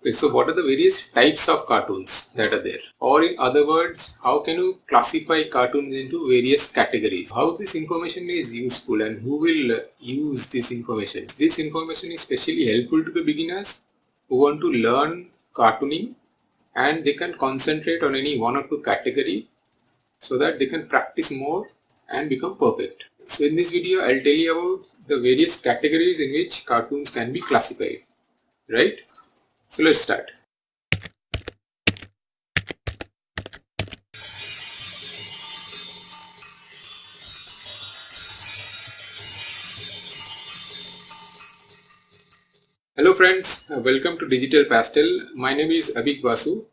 Okay, so what are the various types of cartoons that are there? Or in other words, how can you classify cartoons into various categories? How this information is useful and who will use this information? This information is especially helpful to the beginners who want to learn cartooning, and they can concentrate on any one or two category so that they can practice more and become perfect. So in this video, I'll tell you about the various categories in which cartoons can be classified, right? So let's start. Hello friends, welcome to Digital Pastel. My name is Abhik Basu,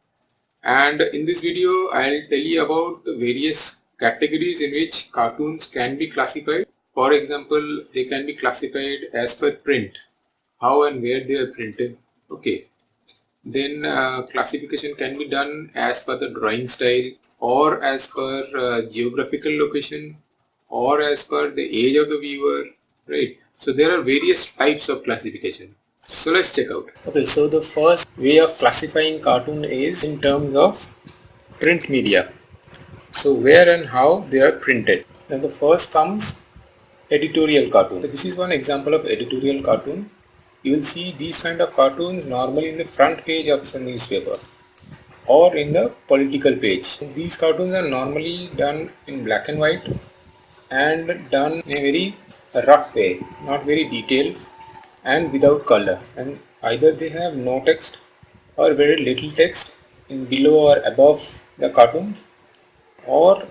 and in this video I'll tell you about the various categories in which cartoons can be classified. For example, they can be classified as per print, how and where they are printed. Okay. Then classification can be done as per the drawing style, or as per geographical location, or as per the age of the viewer, right? So there are various types of classification. So let's check out. Okay, so the first way of classifying cartoon is in terms of print media. So where and how they are printed. Now the first comes editorial cartoon. So this is one example of editorial cartoon. You will see these kind of cartoons normally in the front page of the newspaper or in the political page. These cartoons are normally done in black and white and done in a very rough way, not very detailed and without color, and either they have no text or very little text in below or above the cartoon, or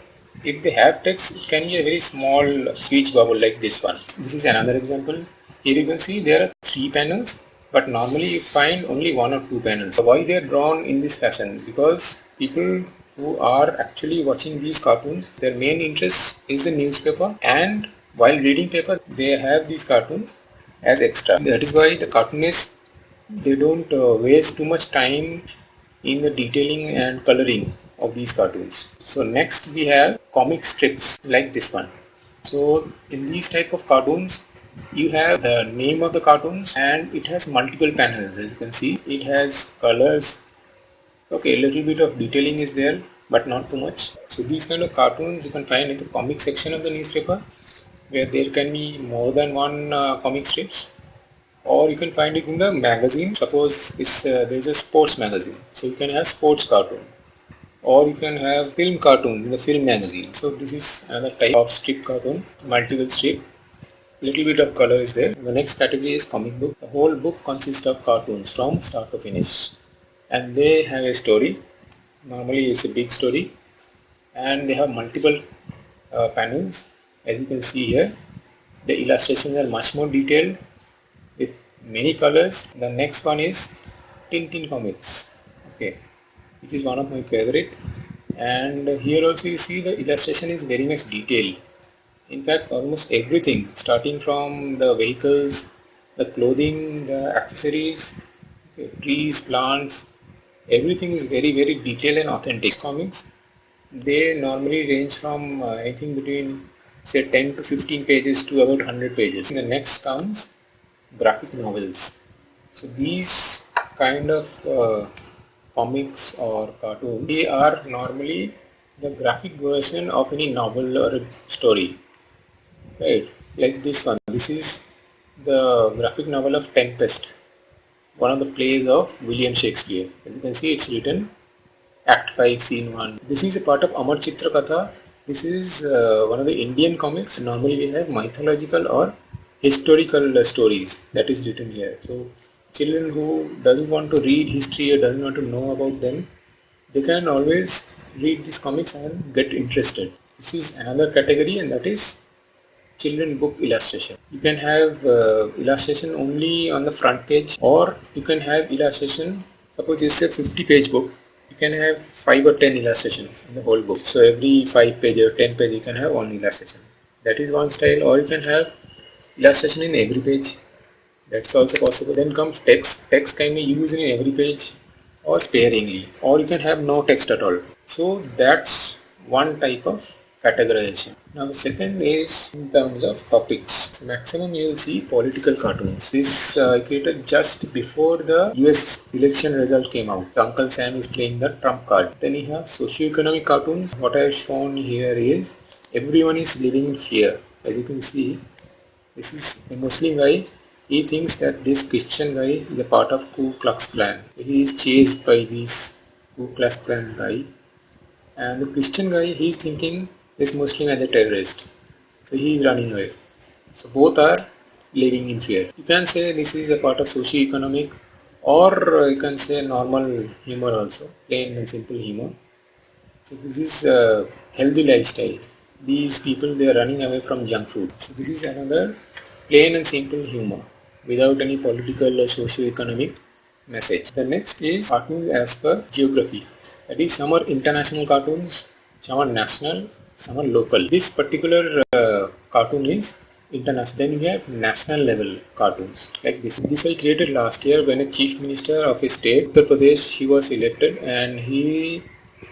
if they have text, it can be a very small speech bubble like this one. This is another example. Here you can see there are 3 panels, but normally you find only 1 or 2 panels. Why they are drawn in this fashion? Because people who are actually watching these cartoons, their main interest is the newspaper, and while reading paper they have these cartoons as extra. That is why the cartoonists, they don't waste too much time in the detailing and coloring of these cartoons. So next we have comic strips like this one. So in these type of cartoons, you have the name of the cartoons and it has multiple panels. As you can see, it has colors. Okay, a little bit of detailing is there, but not too much. So these kind of cartoons you can find in the comic section of the newspaper, where there can be more than one comic strips, or you can find it in the magazine. Suppose there is a sports magazine, so you can have sports cartoon, or you can have film cartoon in the film magazine. So this is another type of strip cartoon, multiple strip. Little bit of color is there. The next category is comic book. The whole book consists of cartoons from start to finish, and they have a story. Normally it's a big story, and they have multiple panels. As you can see here, the illustrations are much more detailed with many colors. The next one is Tintin comics, okay, which is one of my favorite, and here also you see the illustration is very much detailed. In fact, almost everything, starting from the vehicles, the clothing, the accessories, okay, trees, plants, everything is very detailed and authentic. Comics, they normally range from I think between say 10 to 15 pages to about 100 pages. The next comes graphic novels. So these kind of comics or cartoons, they are normally the graphic version of any novel or a story, right? Like this one. This is the graphic novel of Tempest, one of the plays of William Shakespeare. As you can see, it's written Act 5, Scene 1. This is a part of Amar Chitra Katha. This is one of the Indian comics. Normally we have mythological or historical stories that is written here. So children who doesn't want to read history or doesn't want to know about them, they can always read these comics and get interested. This is another category, and that is children book illustration. You can have illustration only on the front page, or you can have illustration. Suppose it's a 50-page book. You can have 5 or 10 illustration in the whole book. So every 5 page or 10 page you can have one illustration. That is one style. Or you can have illustration in every page. That's also possible. Then comes text. Text can be used in every page or sparingly. Or you can have no text at all. So that's one type of categorization. Now the second is in terms of topics. Maximum you will see political cartoons. This created just before the US election result came out. So Uncle Sam is playing the trump card. Then you have socio-economic cartoons. What I have shown here is everyone is living in fear. As you can see, this is a Muslim guy. He thinks that this Christian guy is a part of Ku Klux Klan. He is chased by this Ku Klux Klan guy. And the Christian guy, he is thinking this Muslim as a terrorist. So he is running away. So both are living in fear. You can say this is a part of socio-economic, or you can say normal humor also, plain and simple humor. So this is a healthy lifestyle. These people, they are running away from junk food. So this is another plain and simple humor without any political or socio-economic message. The next is cartoons as per geography. That is, some are international cartoons, some are national, some are local. This particular cartoon is international. Then we have national level cartoons like this. This I created last year when a chief minister of a state, Uttar Pradesh, he was elected, and he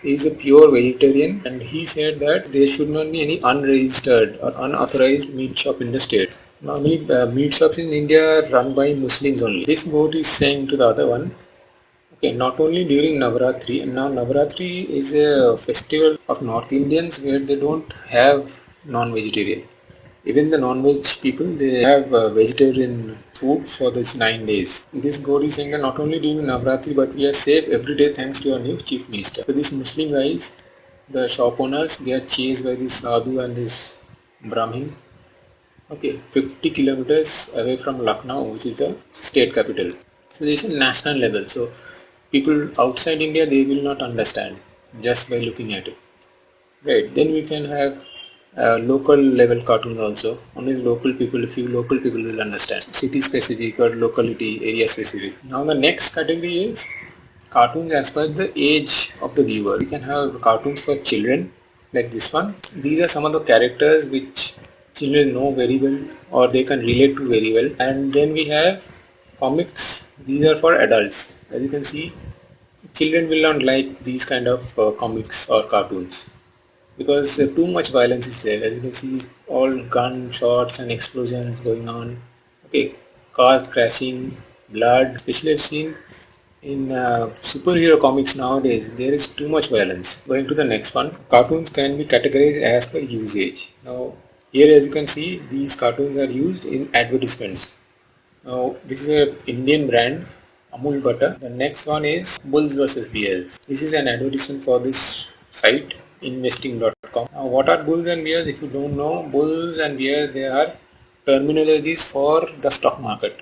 is a pure vegetarian, and he said that there should not be any unregistered or unauthorized meat shop in the state. Normally meat shops in India are run by Muslims only. This goat is saying to the other one, okay, not only during Navaratri, and now Navaratri is a festival of North Indians where they don't have non-vegetarian. Even the non-veg people, they have vegetarian food for this 9 days. This God is saying that not only during Navaratri, but we are safe every day thanks to our new chief minister. So these Muslim guys, the shop owners, they are chased by this Sadhu and this Brahmin. Okay, 50 kilometers away from Lucknow, which is the state capital. So this is national level. So people outside India, they will not understand just by looking at it. Right, then we can have local level cartoon also. Only local people, few local people will understand. City specific or locality, area specific. Now the next category is cartoons as per the age of the viewer. We can have cartoons for children like this one. These are some of the characters which children know very well or they can relate to very well. And then we have comics. These are for adults. As you can see, children will not like these kind of comics or cartoons, because too much violence is there. As you can see, all gunshots and explosions going on. Okay, cars crashing, blood. Especially I've seen in superhero comics nowadays, there is too much violence. Going to the next one, cartoons can be categorized as per usage. Now here, as you can see, these cartoons are used in advertisements. Now this is an Indian brand, Amul Butter. The next one is Bulls versus Bears. This is an advertisement for this site, investing.com. Now what are bulls and bears? If you don't know, bulls and bears, they are terminologies for the stock market.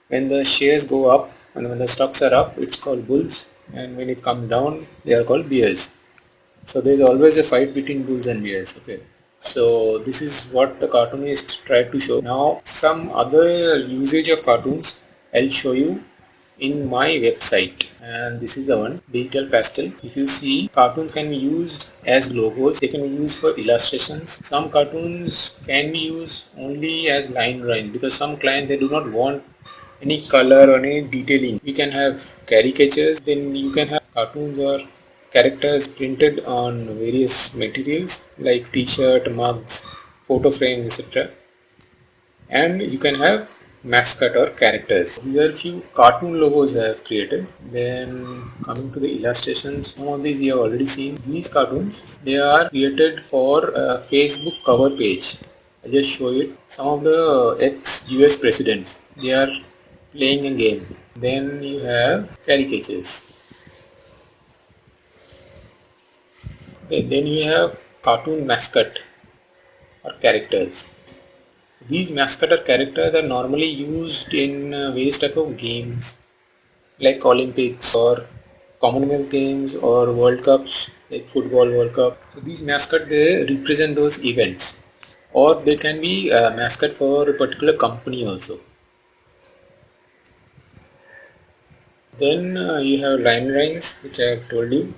When the shares go up and when the stocks are up, it's called bulls, and when it comes down, they are called bears. So there is always a fight between bulls and bears. Okay, so this is what the cartoonist tried to show. Now some other usage of cartoons I'll show you in my website, and this is the one, Digital Pastel. If you see, cartoons can be used as logos, they can be used for illustrations. Some cartoons can be used only as line drawing, because some clients, they do not want any color or any detailing. You can have caricatures, then you can have cartoons or characters printed on various materials like t-shirt, mugs, photo frames, etc. And you can have mascot or characters. These are few cartoon logos I have created. Then coming to the illustrations, some of these you have already seen. These cartoons, they are created for a Facebook cover page. I'll just show it. Some of the ex-US presidents, they are playing a game. Then you have caricatures. Okay, then you have cartoon mascot or characters. These mascot or characters are normally used in various type of games like Olympics or Commonwealth Games or World Cups, like Football World Cup. So these mascot, they represent those events, or they can be a mascot for a particular company also. Then you have line drawings, which I have told you.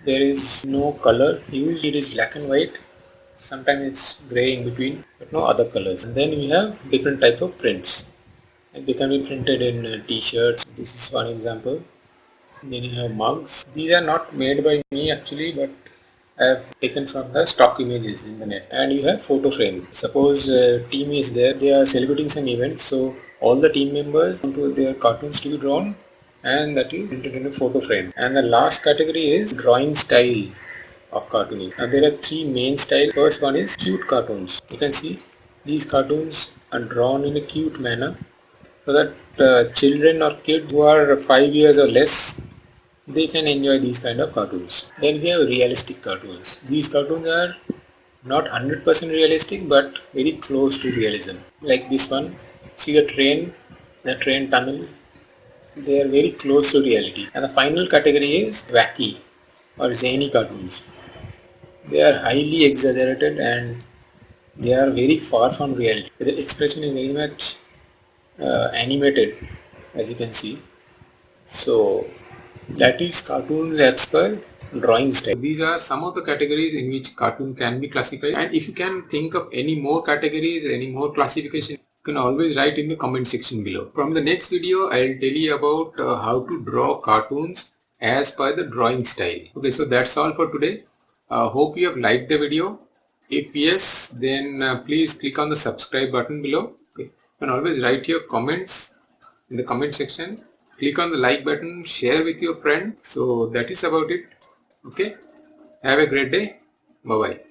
There is no color used, it is black and white. Sometimes it's grey in between, but no other colors. And then we have different type of prints. And they can be printed in t-shirts. This is one example. Then you have mugs. These are not made by me actually, but I have taken from the stock images in the net. And you have photo frame. Suppose a team is there, they are celebrating some event, so all the team members want their cartoons to be drawn and that is printed in a photo frame. And the last category is drawing style of cartooning. Now there are three main styles. First one is cute cartoons. You can see these cartoons are drawn in a cute manner so that children or kids who are 5 years or less, they can enjoy these kind of cartoons. Then we have realistic cartoons. These cartoons are not 100% realistic but very close to realism. Like this one, see the train tunnel, they are very close to reality. And the final category is wacky or zany cartoons. They are highly exaggerated and they are very far from reality. The expression is very much animated, as you can see. So that is cartoons as per drawing style. These are some of the categories in which cartoon can be classified, and if you can think of any more categories, any more classification, you can always write in the comment section below. From the next video, I will tell you about how to draw cartoons as per the drawing style. Okay, so that's all for today. Hope you have liked the video. If yes, then please click on the subscribe button below. Okay. You can always write your comments in the comment section. Click on the like button, share with your friend. So that is about it. Okay. Have a great day. Bye bye.